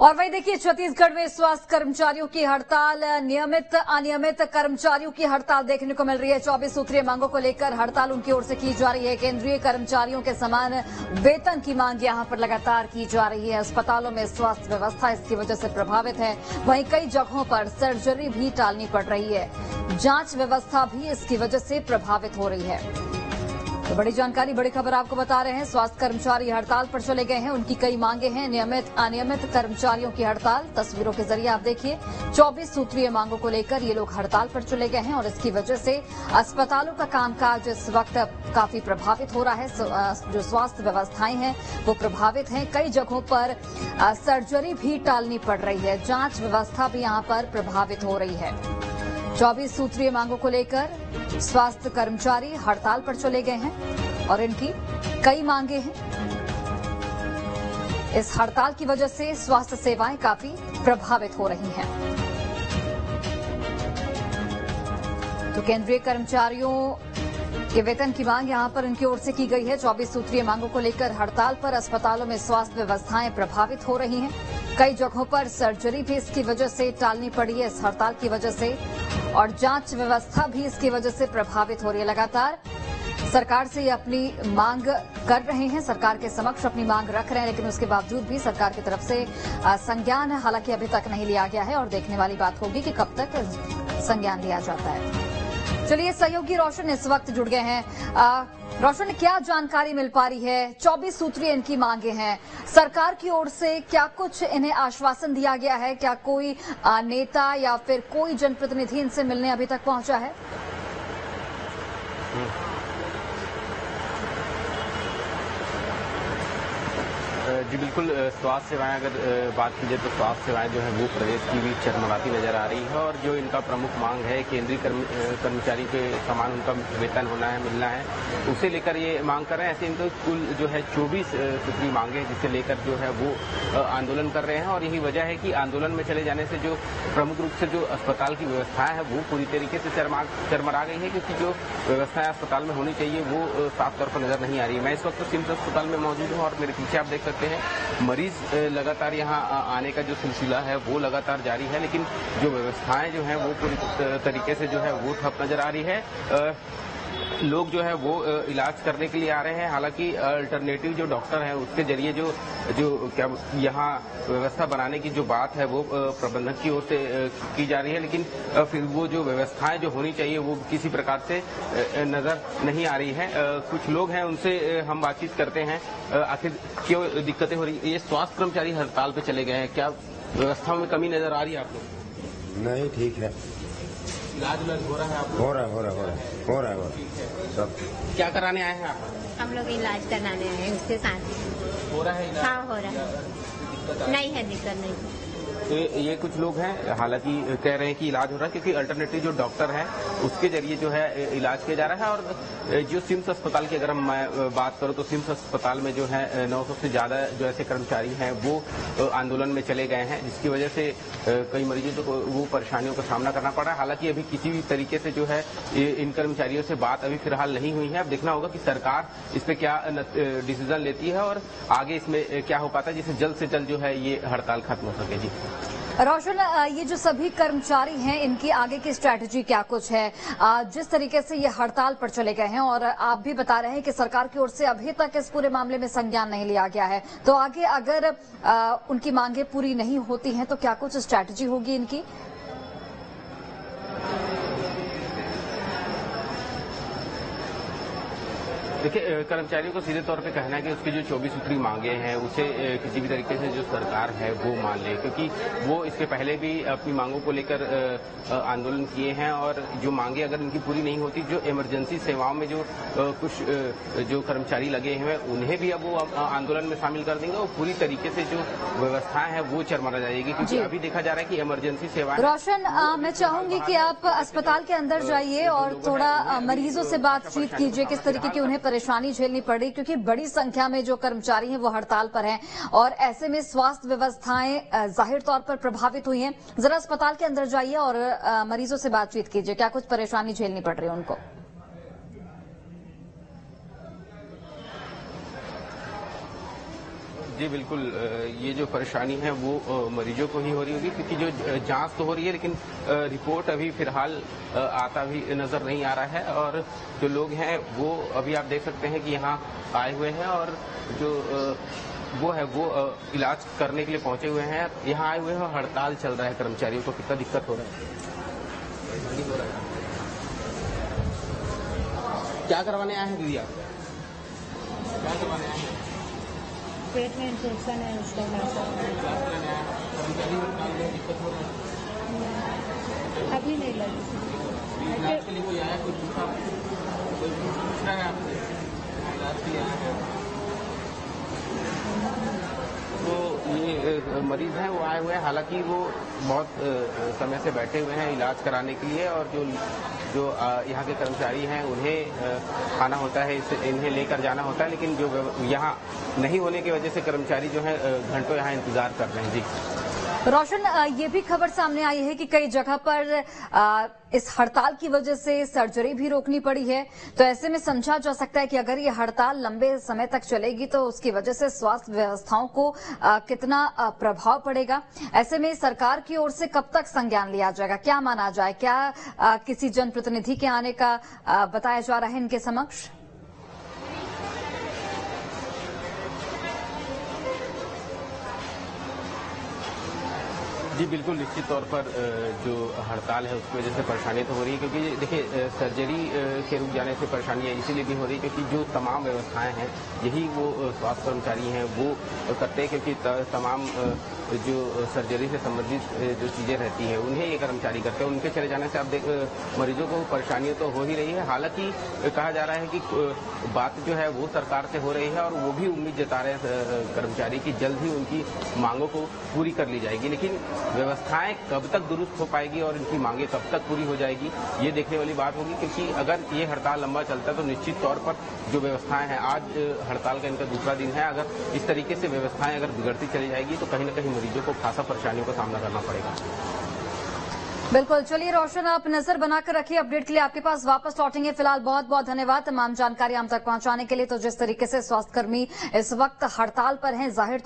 और वही देखिए, छत्तीसगढ़ में स्वास्थ्य कर्मचारियों की हड़ताल, नियमित अनियमित कर्मचारियों की हड़ताल देखने को मिल रही है। 24 सूत्रीय मांगों को लेकर हड़ताल उनकी ओर से की जा रही है। केंद्रीय कर्मचारियों के समान वेतन की मांग यहां पर लगातार की जा रही है। अस्पतालों में स्वास्थ्य व्यवस्था इसकी वजह से प्रभावित है। वहीं कई जगहों पर सर्जरी भी टालनी पड़ रही है। जांच व्यवस्था भी इसकी वजह से प्रभावित हो रही है। तो बड़ी जानकारी, बड़ी खबर आपको बता रहे हैं। स्वास्थ्य कर्मचारी हड़ताल पर चले गए हैं। उनकी कई मांगे हैं। नियमित अनियमित कर्मचारियों की हड़ताल, तस्वीरों के जरिए आप देखिए। 24 सूत्रीय मांगों को लेकर ये लोग हड़ताल पर चले गए हैं और इसकी वजह से अस्पतालों का कामकाज इस वक्त काफी प्रभावित हो रहा है। जो स्वास्थ्य व्यवस्थाएं हैं वो प्रभावित हैं। कई जगहों पर सर्जरी भी टालनी पड़ रही है। जांच व्यवस्था भी यहां पर प्रभावित हो रही है। 24 सूत्रीय मांगों को लेकर स्वास्थ्य कर्मचारी हड़ताल पर चले गए हैं और इनकी कई मांगे हैं। इस हड़ताल की वजह से स्वास्थ्य सेवाएं काफी प्रभावित हो रही हैं। तो केंद्रीय कर्मचारियों के वेतन की मांग यहां पर उनकी ओर से की गई है। 24 सूत्रीय मांगों को लेकर हड़ताल पर अस्पतालों में स्वास्थ्य व्यवस्थाएं प्रभावित हो रही हैं। कई जगहों पर सर्जरी भी इसकी वजह से टालनी पड़ी है, इस हड़ताल की वजह से, और जांच व्यवस्था भी इसकी वजह से प्रभावित हो रही है। लगातार सरकार से ये अपनी मांग कर रहे हैं, सरकार के समक्ष अपनी मांग रख रहे हैं, लेकिन उसके बावजूद भी सरकार की तरफ से संज्ञान हालांकि अभी तक नहीं लिया गया है और देखने वाली बात होगी कि कब तक संज्ञान लिया जाता है। चलिए, सहयोगी रोशन इस वक्त जुड़ गए हैं। रोशन, क्या जानकारी मिल पा रही है? 24 सूत्रीय इनकी मांगे हैं। सरकार की ओर से क्या कुछ इन्हें आश्वासन दिया गया है? क्या कोई नेता या फिर कोई जनप्रतिनिधि इनसे मिलने अभी तक पहुंचा है? जी बिल्कुल, स्वास्थ्य सेवाएं अगर बात की जाए तो स्वास्थ्य सेवाएं जो है वो प्रदेश की भी चरमराती नजर आ रही है। और जो इनका प्रमुख मांग है, केंद्रीय कर्मचारी के समान उनका वेतन होना है, मिलना है, उसे लेकर ये मांग कर रहे हैं। ऐसे इनको कुल जो है 24 सूत्री मांगे, जिसे लेकर जो है वो आंदोलन कर रहे हैं। और यही वजह है कि आंदोलन में चले जाने से जो प्रमुख रूप से जो अस्पताल की व्यवस्थाएं है वो पूरी तरीके से चरमरा गई है, क्योंकि जो व्यवस्थाएं अस्पताल में होनी चाहिए वो साफ तौर पर नजर नहीं आ रही है। मैं इस वक्त सिम्स अस्पताल में मौजूद हूँ और मेरे पीछे आप देख सकते हैं मरीज लगातार यहाँ आने का जो सिलसिला है वो लगातार जारी है, लेकिन जो व्यवस्थाएं जो हैं वो पूरी तरीके से जो है वो ठप नजर आ रही है। लोग जो है वो इलाज करने के लिए आ रहे हैं। हालांकि अल्टरनेटिव जो डॉक्टर है उसके जरिए जो क्या यहाँ व्यवस्था बनाने की जो बात है वो प्रबंधक की ओर से की जा रही है, लेकिन फिर वो जो व्यवस्थाएं जो होनी चाहिए वो किसी प्रकार से नजर नहीं आ रही है। कुछ लोग हैं, उनसे हम बातचीत करते हैं, आखिर क्यों दिक्कतें हो रही है। ये स्वास्थ्य कर्मचारी हड़ताल पे चले गए हैं, क्या व्यवस्थाओं में कमी नजर आ रही है आप लोग? नहीं, ठीक है। इलाज हो रहा है आप? हो रहा है सब। क्या कराने आए हैं आप? हम लोग इलाज कराने आए हैं, उसके साथ हो रहा है इलाज? हाँ, हो रहा है। नहीं है, दिक्कत नहीं। तो ये कुछ लोग हैं, हालांकि कह रहे हैं कि इलाज हो रहा है, क्योंकि अल्टरनेटिव जो डॉक्टर है उसके जरिए जो है इलाज किया जा रहा है। और जो सिम्स अस्पताल की अगर मैं बात करूं तो सिम्स अस्पताल में जो है 900 से ज्यादा जो ऐसे कर्मचारी हैं वो आंदोलन में चले गए हैं, जिसकी वजह से कई मरीजों को वो परेशानियों का सामना करना पड़ रहा है। हालांकि अभी किसी भी तरीके से जो है इन कर्मचारियों से बात अभी फिलहाल नहीं हुई है। अब देखना होगा कि सरकार इस पर क्या डिसीजन लेती है और आगे इसमें क्या हो पाता है, जिससे जल्द से जल्द जो है ये हड़ताल खत्म हो सके। जी रोशन, ये जो सभी कर्मचारी हैं इनकी आगे की स्ट्रैटेजी क्या कुछ है? जिस तरीके से ये हड़ताल पर चले गए हैं और आप भी बता रहे हैं कि सरकार की ओर से अभी तक इस पूरे मामले में संज्ञान नहीं लिया गया है, तो आगे अगर उनकी मांगे पूरी नहीं होती हैं तो क्या कुछ स्ट्रैटेजी होगी इनकी? देखिए, कर्मचारियों को सीधे तौर पे कहना है कि उसकी जो 24 सूत्री मांगे हैं उसे किसी भी तरीके से जो सरकार है वो मान ले, क्योंकि वो इसके पहले भी अपनी मांगों को लेकर आंदोलन किए हैं। और जो मांगे अगर इनकी पूरी नहीं होती, जो इमरजेंसी सेवाओं में जो कुछ जो कर्मचारी लगे हैं उन्हें भी अब वो आंदोलन में शामिल कर देंगे और पूरी तरीके से जो व्यवस्थाएं हैं वो चरमरा जाएगी, क्योंकि अभी देखा जा रहा है कि इमरजेंसी सेवाएं। रोशन, मैं चाहूंगी कि आप अस्पताल के अंदर जाइए और थोड़ा मरीजों से बातचीत कीजिए, किस तरीके की उन्हें परेशानी झेलनी पड़ रही, क्योंकि बड़ी संख्या में जो कर्मचारी हैं वो हड़ताल पर हैं और ऐसे में स्वास्थ्य व्यवस्थाएं जाहिर तौर पर प्रभावित हुई हैं। जरा अस्पताल के अंदर जाइए और मरीजों से बातचीत कीजिए, क्या कुछ परेशानी झेलनी पड़ रही है उनको। जी बिल्कुल, ये जो परेशानी है वो मरीजों को ही हो रही होगी, क्योंकि जो जांच तो हो रही है लेकिन रिपोर्ट अभी फिलहाल आता भी नजर नहीं आ रहा है। और जो लोग हैं वो अभी आप देख सकते हैं कि यहाँ आए हुए हैं और जो वो इलाज करने के लिए पहुंचे हुए हैं। यहाँ आए हुए हैं, हड़ताल चल रहा है कर्मचारियों को। कितना दिक्कत हो रहा है, क्या करवाने आए हैं दीदी आप? क्या करवाने आए हैं? पेट में इन्फेक्शन है उसका दिक्कत हो रहा है? अभी नहीं लगी। इलाज के लिए कोई आया, कोई पूछा, कोई पूछ रहा है आपसे इलाज के लिए आया है? तो ये मरीज हैं वो आए हुए हैं, हालांकि वो बहुत समय से बैठे हुए हैं इलाज कराने के लिए। और जो यहाँ के कर्मचारी हैं उन्हें आना होता है, इन्हें लेकर जाना होता है, लेकिन जो यहाँ नहीं होने की वजह से कर्मचारी जो है घंटों यहाँ इंतजार कर रहे हैं। जी रोशन, ये भी खबर सामने आई है कि कई जगह पर इस हड़ताल की वजह से सर्जरी भी रोकनी पड़ी है। तो ऐसे में समझा जा सकता है कि अगर ये हड़ताल लंबे समय तक चलेगी तो उसकी वजह से स्वास्थ्य व्यवस्थाओं को कितना प्रभाव पड़ेगा। ऐसे में सरकार की ओर से कब तक संज्ञान लिया जाएगा, क्या माना जाए? क्या किसी जनप्रतिनिधि के आने का बताया जा रहा है इनके समक्ष? जी बिल्कुल, निश्चित तौर पर जो हड़ताल है उसकी वजह से परेशानी तो हो रही है, क्योंकि देखिए सर्जरी के रुक जाने से परेशानी इसीलिए भी हो रही है क्योंकि जो तमाम व्यवस्थाएं हैं यही वो स्वास्थ्य कर्मचारी हैं वो करते हैं, क्योंकि तमाम जो सर्जरी से संबंधित जो चीजें रहती हैं उन्हें ये कर्मचारी करते हैं। उनके चले जाने से आप मरीजों को परेशानियां तो हो ही रही है। हालांकि कहा जा रहा है कि बात जो है वो सरकार से हो रही है और वो भी उम्मीद जता रहे हैं कर्मचारी की जल्द ही उनकी मांगों को पूरी कर ली जाएगी। लेकिन व्यवस्थाएं कब तक दुरुस्त हो पाएगी और इनकी मांगे कब तक पूरी हो जाएगी, ये देखने वाली बात होगी। क्योंकि अगर ये हड़ताल लंबा चलता है तो निश्चित तौर पर जो व्यवस्थाएं हैं, आज हड़ताल का इनका दूसरा दिन है, अगर इस तरीके से व्यवस्थाएं अगर बिगड़ती चली जाएगी तो कहीं न कहीं मरीजों को खासा परेशानियों का सामना करना पड़ेगा। बिल्कुल, चलिए रोशन, आप नजर बनाकर रखिए। अपडेट के लिए आपके पास वापस लौटेंगे। फिलहाल बहुत बहुत धन्यवाद तमाम जानकारी हम तक पहुंचाने के लिए। तो जिस तरीके से स्वास्थ्यकर्मी इस वक्त हड़ताल पर हैं, जाहिर